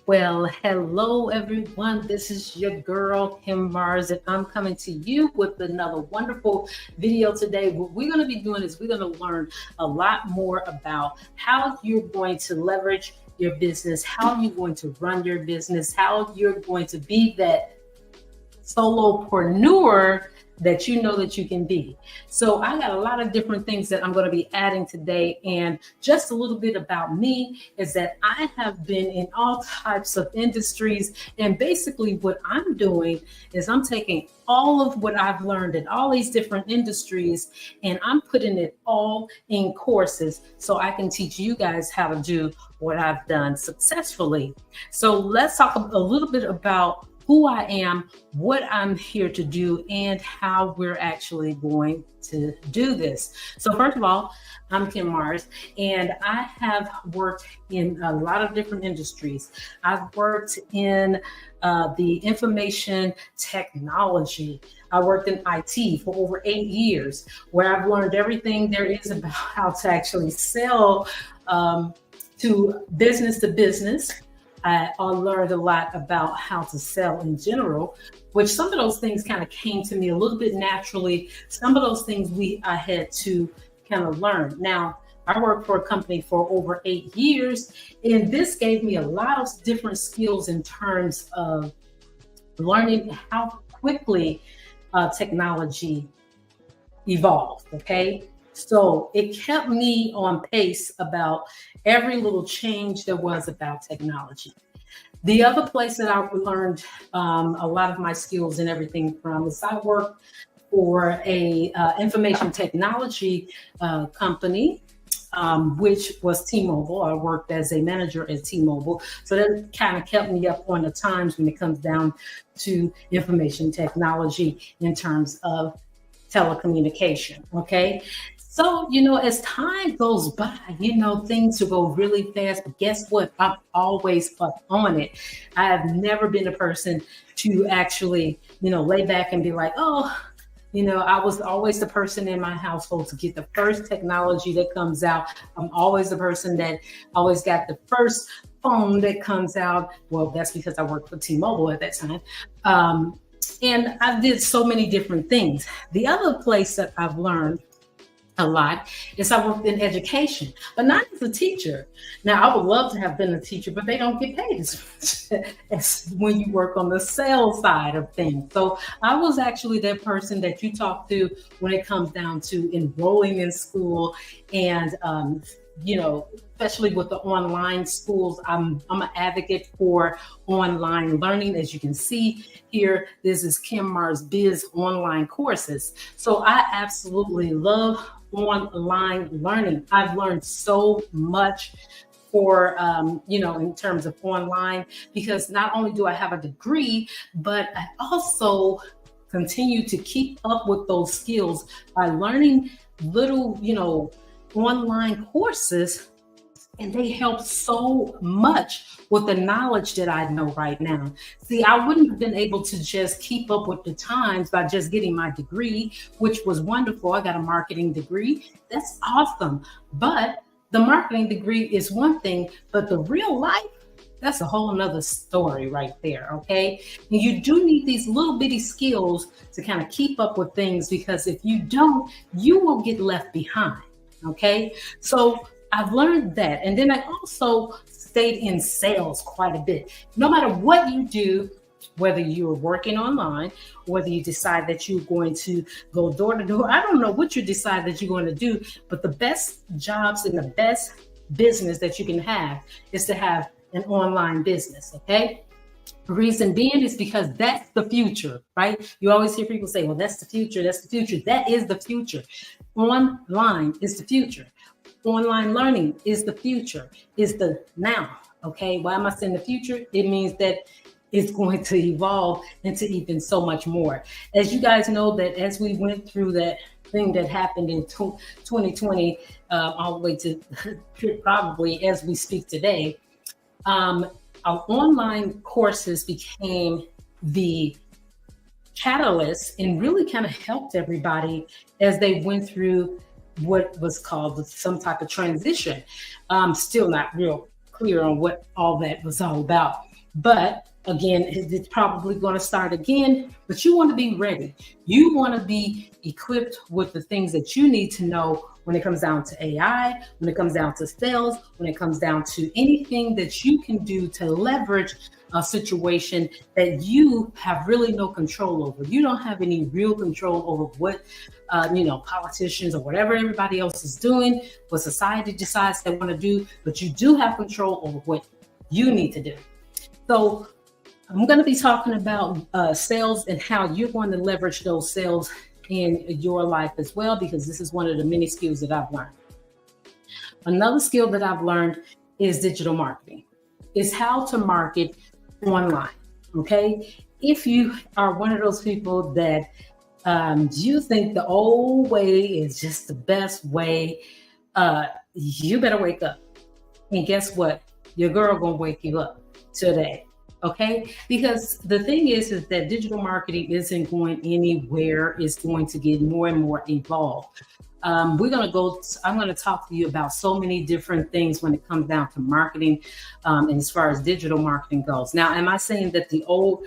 Well, hello everyone. This is your girl Kim Mars, and I'm coming to you with another wonderful video today. What we're going to be doing is we're going to learn a lot more about how you're going to leverage your business, how you're going to run your business, how you're going to be that solopreneur that you know that you can be. So I got a lot of different things that I'm going to be adding today. And just a little bit about me is that I have been in all types of industries. And basically what I'm doing is I'm taking all of what I've learned in all these different industries and I'm putting it all in courses so I can teach you guys how to do what I've done successfully. So let's talk a little bit about who I am, what I'm here to do, and how we're actually going to do this. So first of all, I'm Kim Mars, and I have worked in a lot of different industries. I've worked in the information technology. I worked in IT for over 8 years, where I've learned everything there is about how to actually sell to business. I learned a lot about how to sell in general, which some of those things kind of came to me a little bit naturally. Some of those things I had to kind of learn. Now, I worked for a company for over 8 years, and this gave me a lot of different skills in terms of learning how quickly technology evolved, okay? So it kept me on pace about every little change there was about technology. The other place that I learned a lot of my skills and everything from is I worked for a information technology company, which was T-Mobile. I worked as a manager at T-Mobile. So that kind of kept me up on the times when it comes down to information technology in terms of telecommunication, okay? So, as time goes by, things will go really fast, but guess what? I'm always up on it. I have never been a person to actually, lay back and be like, oh, I was always the person in my household to get the first technology that comes out. I'm always the person that always got the first phone that comes out. Well, that's because I worked for T-Mobile at that time. And I did so many different things. The other place that I've learned a lot is I worked in education, but not as a teacher. Now, I would love to have been a teacher, but they don't get paid as much as when you work on the sales side of things. So I was actually that person that you talk to when it comes down to enrolling in school and, especially with the online schools. I'm an advocate for online learning. As you can see here, this is Kim Mars Biz online courses. So I absolutely love online learning. I've learned so much for, in terms of online, because not only do I have a degree, but I also continue to keep up with those skills by learning little, online courses, and they help so much with the knowledge that I know right now. See, I wouldn't have been able to just keep up with the times by just getting my degree, which was wonderful. I got a marketing degree. That's awesome. But the marketing degree is one thing, but the real life, that's a whole nother story right there, okay? And you do need these little bitty skills to kind of keep up with things, because if you don't, you will get left behind. Okay, so I've learned that. And then I also stayed in sales quite a bit. No matter what you do, whether you're working online, whether you decide that you're going to go door to door, I don't know what you decide that you're going to do, but the best jobs and the best business that you can have is to have an online business, okay? The reason being is because that's the future, right? You always hear people say, well, that's the future, that's the future. That is the future. Online is the future. Online learning is the future, is the now, okay? Why am I saying the future? It means that it's going to evolve into even so much more. As you guys know, that as we went through that thing that happened in 2020, all the way to probably as we speak today, our online courses became the catalyst and really kind of helped everybody as they went through what was called some type of transition. Still not real clear on what all that was all about. But again, it's probably going to start again, but you want to be ready. You want to be equipped with the things that you need to know when it comes down to AI, when it comes down to sales, when it comes down to anything that you can do to leverage a situation that you have really no control over. You don't have any real control over what politicians or whatever everybody else is doing, what society decides they want to do, but you do have control over what you need to do. So I'm going to be talking about sales and how you're going to leverage those sales in your life as well, because this is one of the many skills that I've learned. Another skill that I've learned is digital marketing. It's how to market online. Okay. If you are one of those people that you think the old way is just the best way, you better wake up. And guess what? Your girl gonna wake you up today. Okay, because the thing is that digital marketing isn't going anywhere. It's going to get more and more evolved. I'm going to talk to you about so many different things when it comes down to marketing, and as far as digital marketing goes. Now, am I saying that the old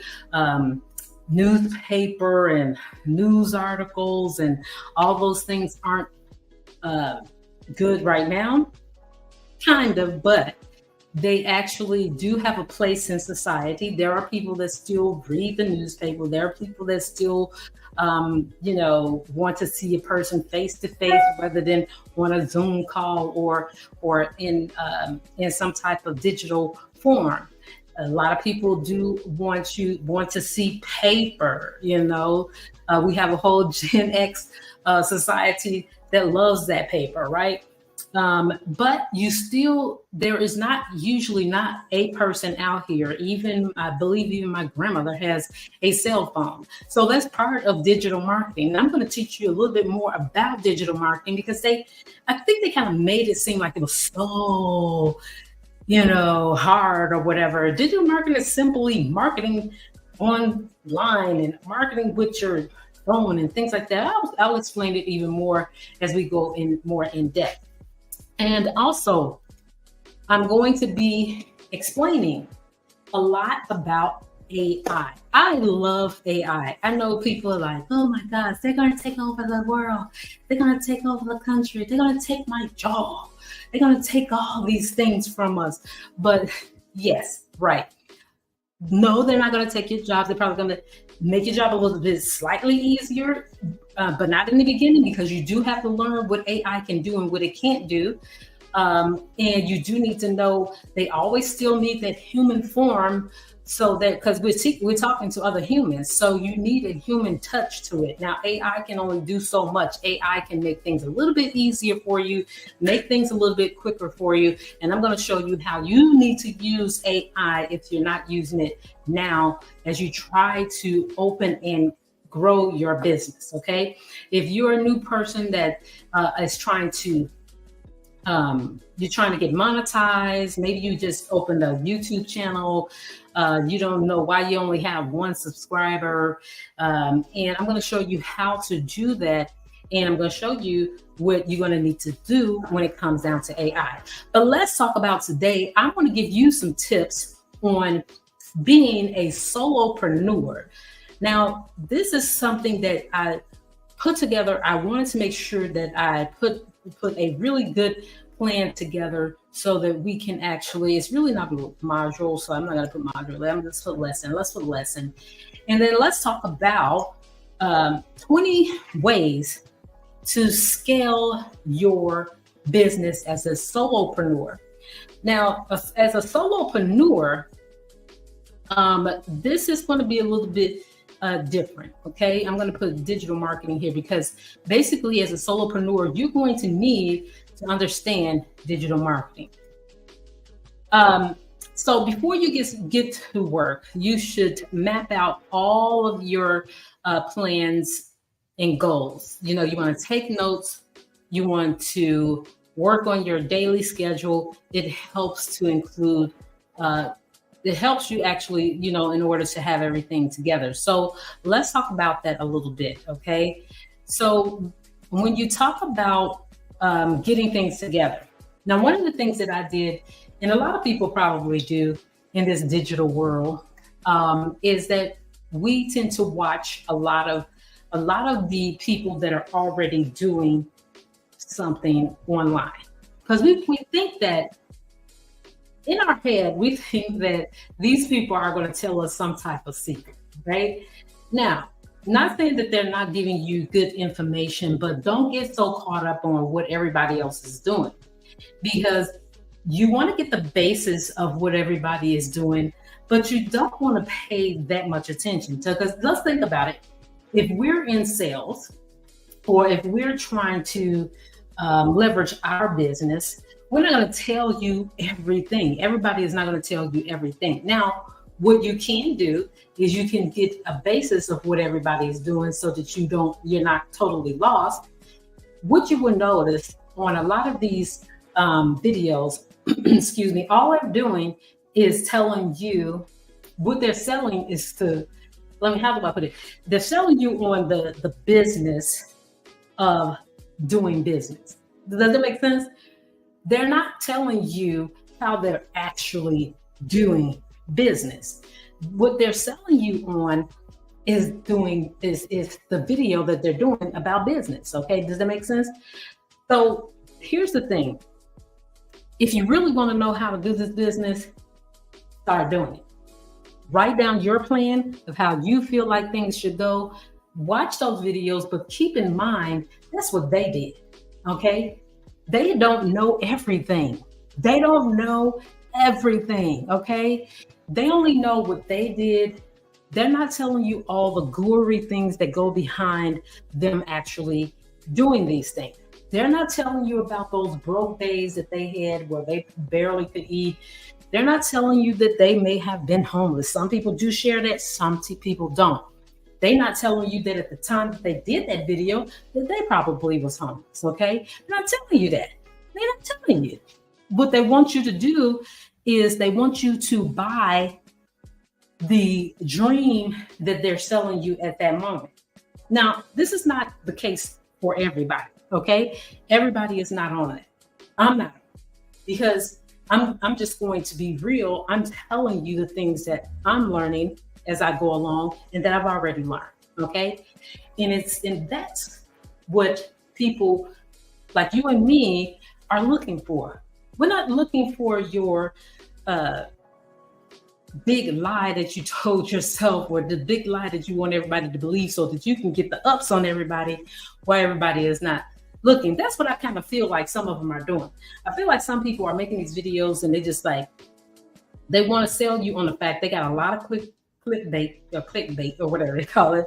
newspaper and news articles and all those things aren't good right now? Kind of, but they actually do have a place in society. There are people that still read the newspaper. There are people that still, want to see a person face to face rather than on a Zoom call or in some type of digital form. A lot of people do want to see paper. We have a whole Gen X society that loves that paper, right? But there is usually not a person out here. I believe even my grandmother has a cell phone. So that's part of digital marketing. And I'm going to teach you a little bit more about digital marketing because I think they kind of made it seem like it was so, hard or whatever. Digital marketing is simply marketing online and marketing with your phone and things like that. I'll explain it even more as we go more in depth. And also, I'm going to be explaining a lot about AI. I love AI. I know people are like, oh my gosh, they're going to take over the world. They're going to take over the country. They're going to take my job. They're going to take all these things from us. But yes, right. No, they're not going to take your job. They're probably going to make your job a little bit slightly easier, but not in the beginning, because you do have to learn what AI can do and what it can't do. And you do need to know they always still need that human form, so that because we're talking to other humans, so you need a human touch to it. Now, AI can only do so much. AI can make things a little bit easier for you, make things a little bit quicker for you. And I'm going to show you how you need to use AI if you're not using it now, as you try to open and grow your business. Okay. If you're a new person that is trying to you're trying to get monetized, maybe you just opened a YouTube channel, you don't know why you only have one subscriber, and I'm going to show you how to do that, and I'm going to show you what you're going to need to do when it comes down to AI. But let's talk about today. I want to give you some tips on being a solopreneur. Now, this is something that I put together. I wanted to make sure that I put a really good plan together so that we can actually, it's really not a module, so I'm not going to put module. I'm just put lesson. Let's put lesson. And then let's talk about 20 ways to scale your business as a solopreneur. Now, as a solopreneur, this is going to be a little bit different. Okay. I'm going to put digital marketing here because basically as a solopreneur, you're going to need to understand digital marketing. So before you get to work, you should map out all of your plans and goals. You want to take notes. You want to work on your daily schedule. It helps to include it helps you actually, in order to have everything together. So let's talk about that a little bit, okay? So when you talk about getting things together, Now, one of the things that I did, and a lot of people probably do in this digital world, is that we tend to watch a lot of the people that are already doing something online, because we think that in our head, we think that these people are going to tell us some type of secret, right? Now, not saying that they're not giving you good information, but don't get so caught up on what everybody else is doing, because you want to get the basis of what everybody is doing, but you don't want to pay that much attention to, because let's think about it. If we're in sales, or if we're trying to leverage our business, we're not going to tell you everything. Everybody is not going to tell you everything. Now, what you can do is you can get a basis of what everybody is doing so that you're not totally lost. What you will notice on a lot of these videos, excuse me, all they're doing is telling you what they're selling is to, how do I put it? They're selling you on the business of doing business. Does that make sense? They're not telling you how they're actually doing business. What they're selling you on is the video that they're doing about business. Okay, does that make sense? So here's the thing. If you really want to know how to do this business, start doing it. Write down your plan of how you feel like things should go. Watch those videos, but keep in mind, that's what they did. Okay. They don't know everything. They don't know everything. Okay. They only know what they did. They're not telling you all the gory things that go behind them actually doing these things. They're not telling you about those broke days that they had where they barely could eat. They're not telling you that they may have been homeless. Some people do share that, some people don't. They're not telling you that at the time that they did that video, that they probably was homeless, okay? They're not telling you that. They're not telling you. What they want you to do is they want you to buy the dream that they're selling you at that moment. Now, this is not the case for everybody, okay? Everybody is not on it. I'm not, because I'm just going to be real. I'm telling you the things that I'm learning as I go along and that I've already learned, okay? And that's what people like you and me are looking for. We're not looking for your big lie that you told yourself, or the big lie that you want everybody to believe so that you can get the ups on everybody while everybody is not looking. That's what I kind of feel like some of them are doing. I feel like some people are making these videos and they just like, they want to sell you on the fact they got a lot of clickbait or whatever they call it.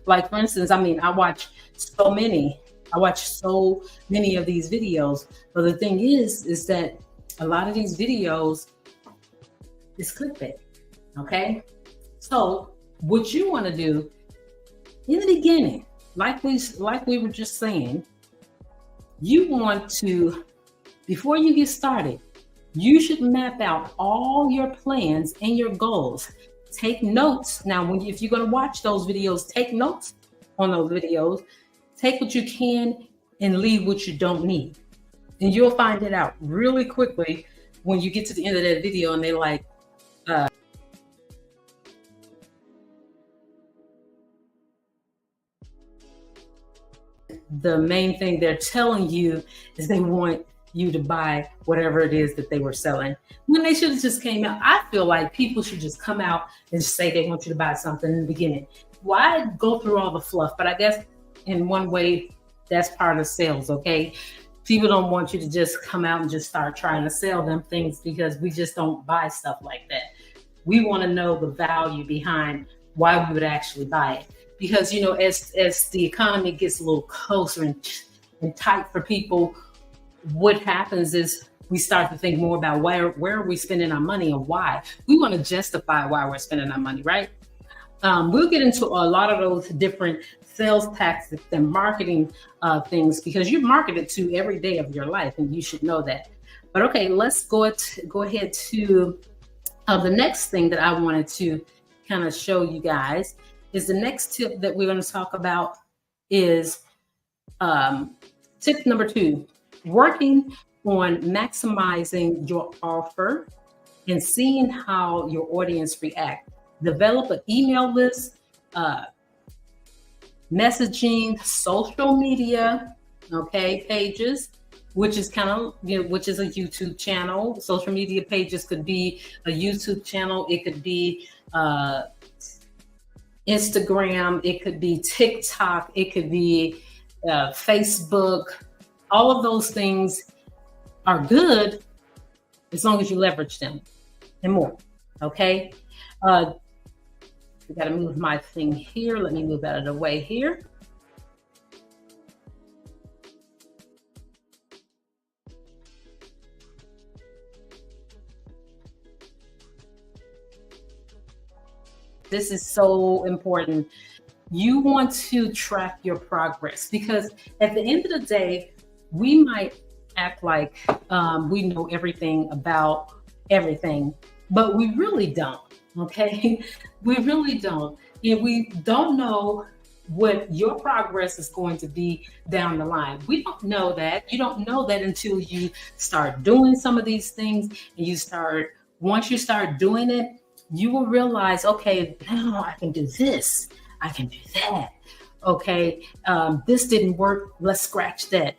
Like, for instance, I watch so many of these videos, but the thing is that a lot of these videos is clickbait. Okay. So what you want to do in the beginning, like we were just saying, you want to, before you get started, you should map out all your plans and your goals. Take notes. Now, if you're going to watch those videos, take notes on those videos. Take what you can and leave what you don't need. And you'll find it out really quickly when you get to the end of that video and they're like, the main thing they're telling you is they want you to buy whatever it is that they were selling, when they should have just came out. I feel like people should just come out and say they want you to buy something in the beginning. Why go through all the fluff? But I guess in one way, that's part of sales, okay? People don't want you to just come out and just start trying to sell them things, because we just don't buy stuff like that. We want to know the value behind why we would actually buy it. Because, as the economy gets a little closer and tight for people, what happens is we start to think more about where are we spending our money and why. We want to justify why we're spending our money, right? We'll get into a lot of those different sales tactics and marketing things, because you're marketed to every day of your life, and you should know that. But okay, let's go ahead to the next thing that I wanted to kind of show you guys. Is the next tip that we're going to talk about is tip number 2, working on maximizing your offer and seeing how your audience react. Develop an email list, messaging, social media, okay, pages, which is kind of, which is a YouTube channel. Social media pages could be a YouTube channel. It could be Instagram. It could be TikTok. It could be Facebook. All of those things are good as long as you leverage them and more. Okay. We got to move my thing here. Let me move out of the way here. This is so important. You want to track your progress, because at the end of the day, we might act like we know everything about everything, but we really don't. Okay, we really don't. And we don't know what your progress is going to be down the line. We don't know that. You don't know that until you start doing some of these things, and once you start doing it, you will realize, okay, now I can do this, I can do that. Okay, this didn't work, let's scratch that.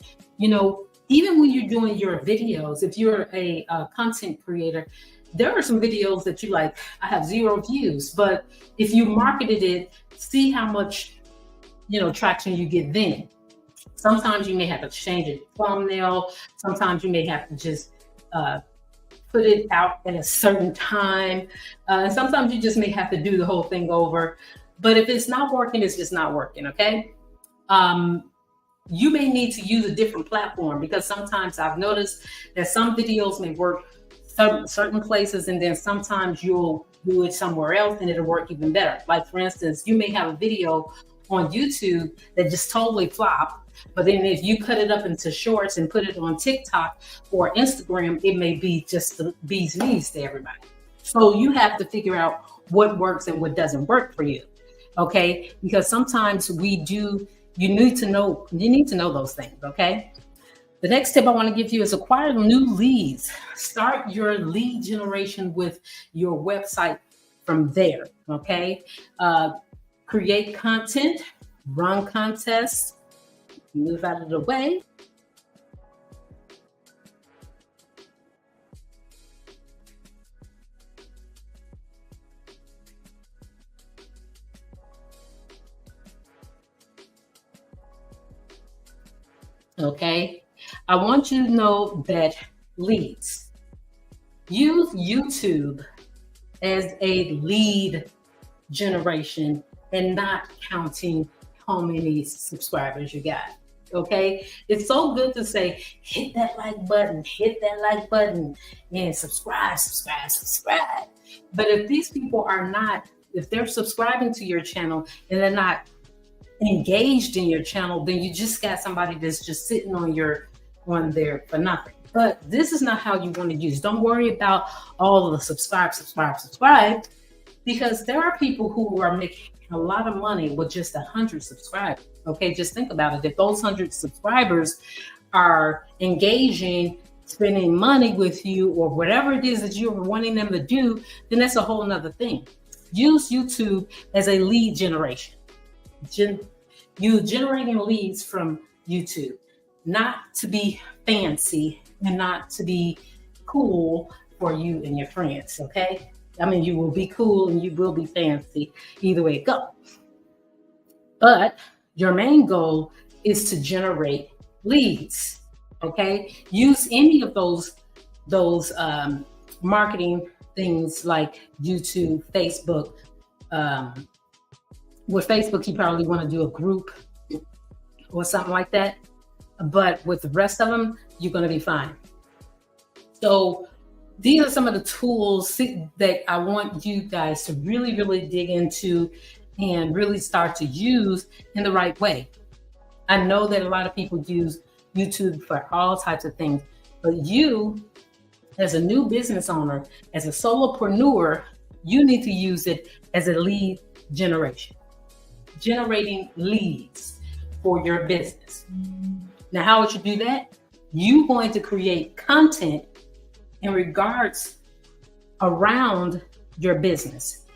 Even when you're doing your videos, if you're a content creator, there are some videos that you like, I have 0 views, but if you marketed it, see how much, traction you get then. Sometimes you may have to change a thumbnail. Sometimes you may have to just put it out at a certain time. Sometimes you just may have to do the whole thing over. But if it's not working, it's just not working, okay? You may need to use a different platform, because sometimes I've noticed that some videos may work certain places, and then sometimes you'll do it somewhere else and it'll work even better. Like, for instance, you may have a video on YouTube that just totally flopped, but then if you cut it up into shorts and put it on TikTok or Instagram, it may be just the bee's knees to everybody. So you have to figure out what works and what doesn't work for you, okay? Because sometimes you need to know those things, okay? The next tip I want to give you is acquire new leads. Start your lead generation with your website from there, okay? Create content, run contests, move out of the way. Okay. I want you to know that leads. Use YouTube as a lead generation and not counting how many subscribers you got. Okay. It's so good to say, hit that like button, and subscribe. But if these people if they're subscribing to your channel and they're not engaged in your channel, then you just got somebody that's just sitting on there for nothing. But this is not how you want to use. Don't worry about all of the subscribe, because there are people who are making a lot of money with just 100 subscribers. Okay, just think about it. If those 100 subscribers are engaging, spending money with you, or whatever it is that you're wanting them to do, then that's a whole nother thing. Use YouTube as a lead generation. You generating leads from YouTube, not to be fancy and not to be cool for you and your friends, okay? I mean, you will be cool and you will be fancy, either way it goes. But your main goal is to generate leads, okay? Use any of those marketing things like YouTube, Facebook. With Facebook, you probably want to do a group or something like that. But with the rest of them, you're going to be fine. So these are some of the tools that I want you guys to really, really dig into and really start to use in the right way. I know that a lot of people use YouTube for all types of things, but you, as a new business owner, as a solopreneur, you need to use it as a lead generation, generating leads for your business. Now, how would you do that? you're going to create content in regards around your business.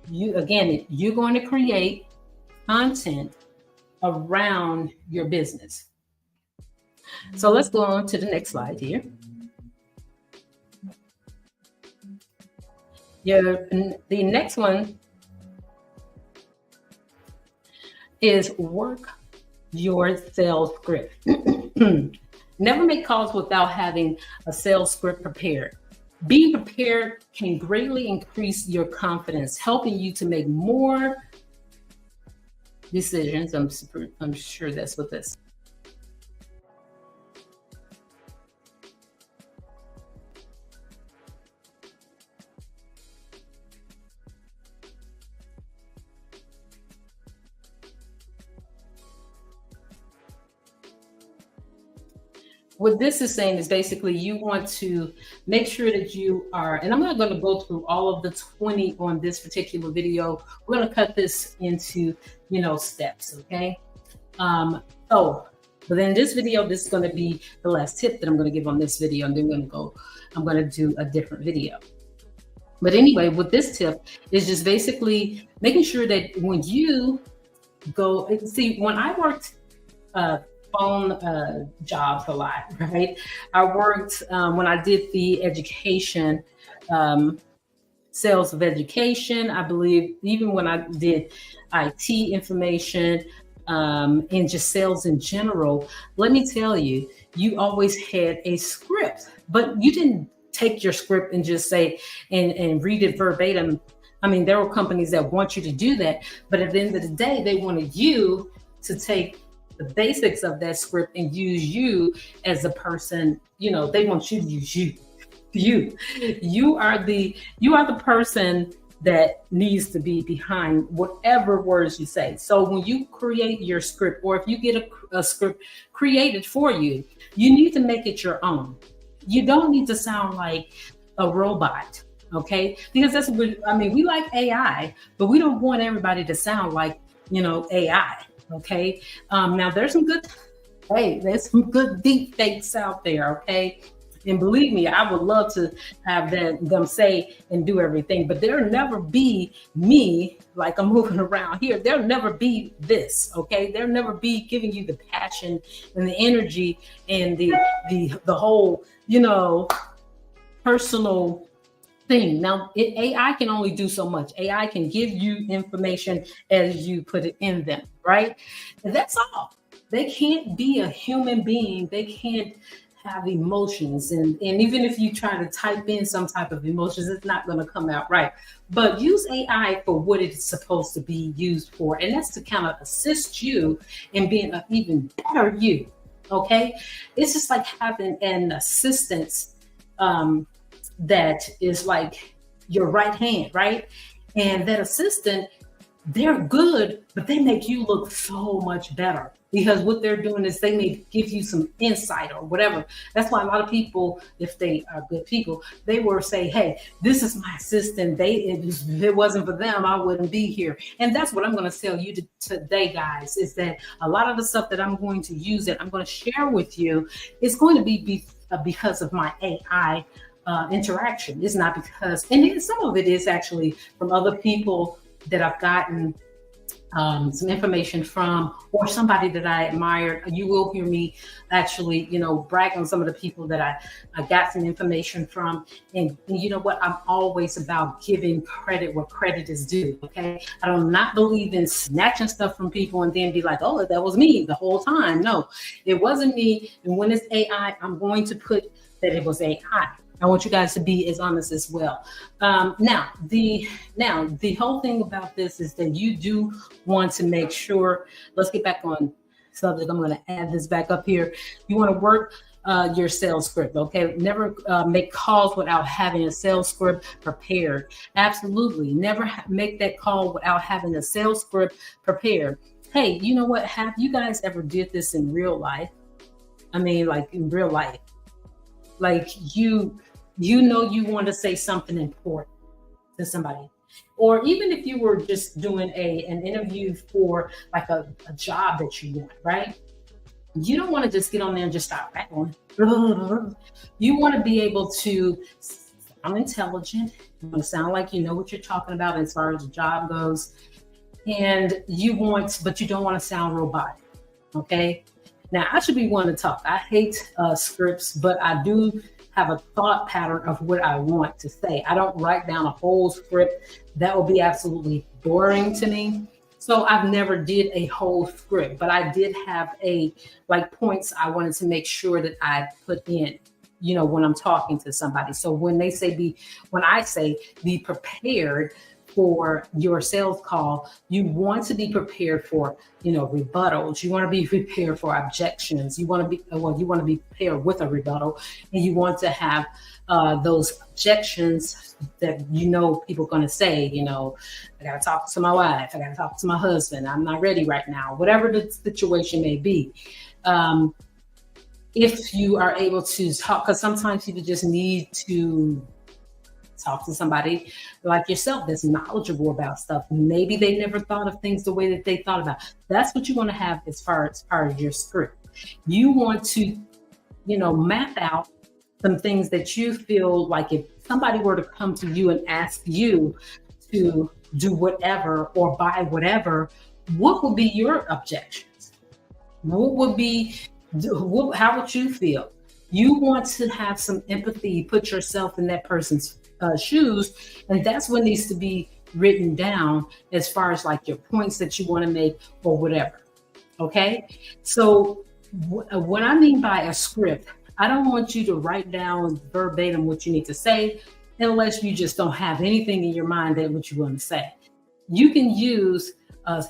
You're going to create content around your business. So let's go on to the next slide here. The next one is work your sales script. Never make calls without having a sales script prepared. Being prepared can greatly increase your confidence, helping you to make more decisions. I'm sure that's what this. What this is saying is basically you want to make sure that you are, and I'm not going to go through all of the 20 on this particular video. We're going to cut this into, steps. Okay. But in this video, this is going to be the last tip that I'm going to give on this video. And then I'm going to do a different video. But anyway, with this tip is just basically making sure that when you go, see, when I worked, phone jobs a lot, right? I worked when I did the education, sales of education, I believe, even when I did IT information and just sales in general. Let me tell you, you always had a script, but you didn't take your script and just say and read it verbatim. I mean, there were companies that want you to do that, but at the end of the day, they wanted you to take the basics of that script and use you as a person. They want you to use you. You are the person that needs to be behind whatever words you say. So when you create your script, or if you get a script created for you, you need to make it your own. You don't need to sound like a robot, okay? Because that's what we like AI, but we don't want everybody to sound like, AI. Okay. Now there's some good deep fakes out there. Okay. And believe me, I would love to have them say and do everything, but there'll never be me like I'm moving around here. There'll never be this. Okay. There'll never be giving you the passion and the energy and the whole, personal thing. Now, AI can only do so much. AI can give you information as you put it in them, right? And that's all. They can't be a human being. They can't have emotions. And even if you try to type in some type of emotions, it's not going to come out right. But use AI for what it's supposed to be used for. And that's to kind of assist you in being an even better you, okay? It's just like having an assistant that is like your right hand, right? And that assistant, they're good, but they make you look so much better, because what they're doing is they may give you some insight or whatever. That's why a lot of people, if they are good people, they will say, hey, this is my assistant. If it wasn't for them, I wouldn't be here. And that's what I'm going to tell you today, guys, is that a lot of the stuff that I'm going to use, that I'm going to share with you, is going to be because of my AI interaction. It's not because, and some of it is actually from other people that I've gotten some information from, or somebody that I admire. You will hear me actually, brag on some of the people that I got some information from. And you know what? I'm always about giving credit where credit is due. Okay. I do not believe in snatching stuff from people and then be like, oh, that was me the whole time. No, it wasn't me. And when it's AI, I'm going to put that it was AI. I want you guys to be as honest as well. Now, the whole thing about this is that you do want to make sure, let's get back on subject. I'm going to add this back up here. You want to work your sales script, okay? Never make calls without having a sales script prepared. Absolutely. Never make that call without having a sales script prepared. Hey, you know what? Have you guys ever did this in real life? I mean, like in real life. Like you want to say something important to somebody, or even if you were just doing an interview for like a job that you want, right? you don't want to just get on there and just start rattling. You want to be able to sound intelligent. You want to sound like you know what you're talking about as far as the job goes. And but you don't want to sound robotic. Okay. Now, I should be one to talk. I hate scripts, but I do have a thought pattern of what I want to say. I don't write down a whole script. That would be absolutely boring to me. So I've never did a whole script, but I did have points I wanted to make sure that I put in, when I'm talking to somebody. So when I say be prepared for your sales call, you want to be prepared for, rebuttals. You want to be prepared for objections. You want to be prepared with a rebuttal, and you want to have those objections that people are going to say. I got to talk to my wife. I got to talk to my husband. I'm not ready right now. Whatever the situation may be. If you are able to talk, because sometimes people just need to talk to somebody like yourself that's knowledgeable about stuff. Maybe they never thought of things the way that they thought about. That's what you want to have as far as part of your script. You want to, map out some things that you feel like if somebody were to come to you and ask you to do whatever or buy whatever, what would be your objections? How would you feel? You want to have some empathy, put yourself in that person's shoes, and that's what needs to be written down as far as like your points that you want to make or whatever. Okay, so what I mean by a script, I don't want you to write down verbatim what you need to say unless you just don't have anything in your mind that what you want to say. You can use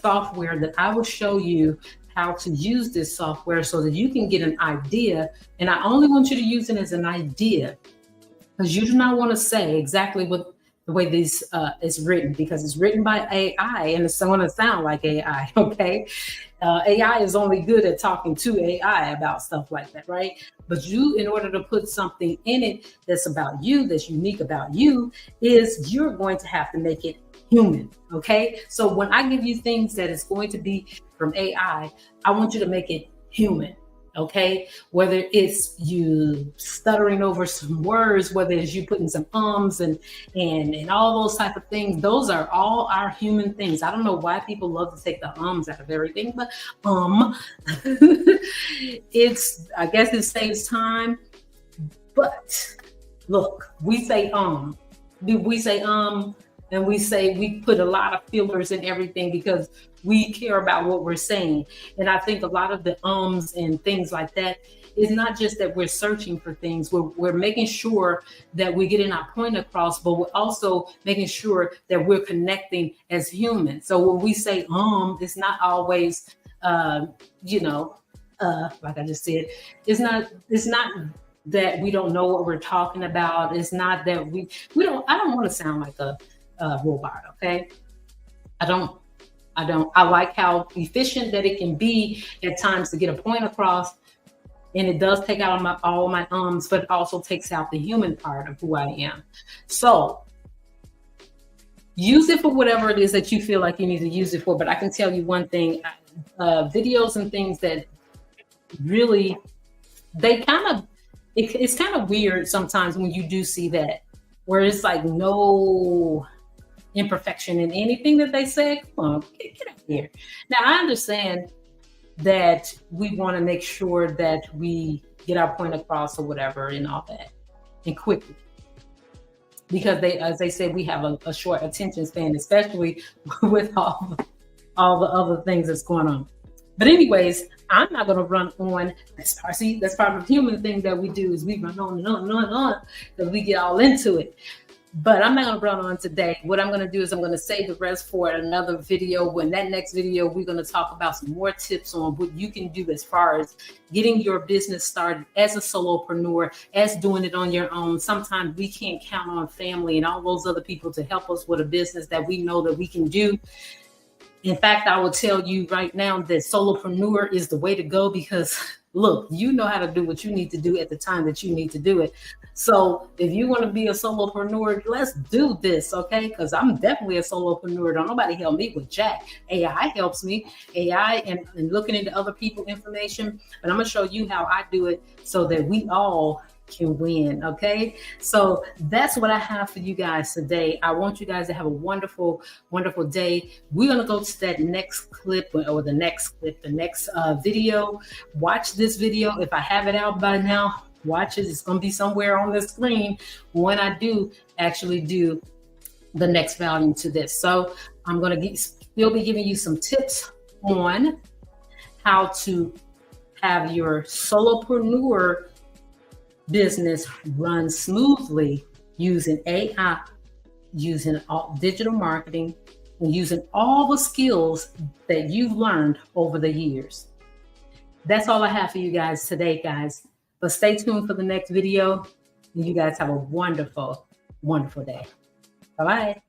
software that I will show you how to use this software so that you can get an idea, and I only want you to use it as an idea, because you do not want to say exactly what the way this is written, because it's written by AI and it's going to sound like AI. Okay, AI is only good at talking to AI about stuff like that, right? But you, in order to put something in it that's about you, that's unique about you, is you're going to have to make it human. Okay, so when I give you things that is going to be from AI, I want you to make it human. Okay, whether it's you stuttering over some words, whether it's you putting some ums and all those type of things, those are all our human things. I don't know why people love to take the ums out of everything, but I guess it saves time. But look, we say and we put a lot of fillers in everything because we care about what we're saying. And I think a lot of the ums and things like that is not just that we're searching for things. We're making sure that we're getting our point across, but we're also making sure that we're connecting as humans. So when we say it's not always, like I just said, it's not that we don't know what we're talking about. It's not that I don't want to sound like a robot. Okay. I like how efficient that it can be at times to get a point across, and it does take out all my ums, but it also takes out the human part of who I am. So use it for whatever it is that you feel like you need to use it for. But I can tell you one thing, videos and things that really, it's kind of weird sometimes when you do see that, where it's like no imperfection in anything that they say. Come on, get out here. Now, I understand that we want to make sure that we get our point across or whatever and all that, and quickly, because as they say, we have a short attention span, especially with all the other things that's going on. But anyways, I'm not going to run on. That's part of the human thing that we do, is we run on and on and on and on, that we get all into it. But I'm not going to run on today. What I'm going to do is I'm going to save the rest for another video. When that next video, we're going to talk about some more tips on what you can do as far as getting your business started as a solopreneur, as doing it on your own. Sometimes we can't count on family and all those other people to help us with a business that we know that we can do. In fact, I will tell you right now that solopreneur is the way to go, because look, you know how to do what you need to do at the time that you need to do it. So if you want to be a solopreneur, let's do this, okay? Because I'm definitely a solopreneur. Don't nobody help me with jack. AI helps me. AI and looking into other people's information. But I'm going to show you how I do it so that we all can win. Okay. So that's what I have for you guys today. I want you guys to have a wonderful, wonderful day. We're going to go to that next clip or the next video. Watch this video. If I have it out by now, watch it. It's going to be somewhere on the screen when I do actually do the next volume to this. So I'm going to still be giving you some tips on how to have your solopreneur business run smoothly using AI, using digital marketing, and using all the skills that you've learned over the years. That's all I have for you guys today, guys. But stay tuned for the next video. And you guys have a wonderful, wonderful day. Bye-bye.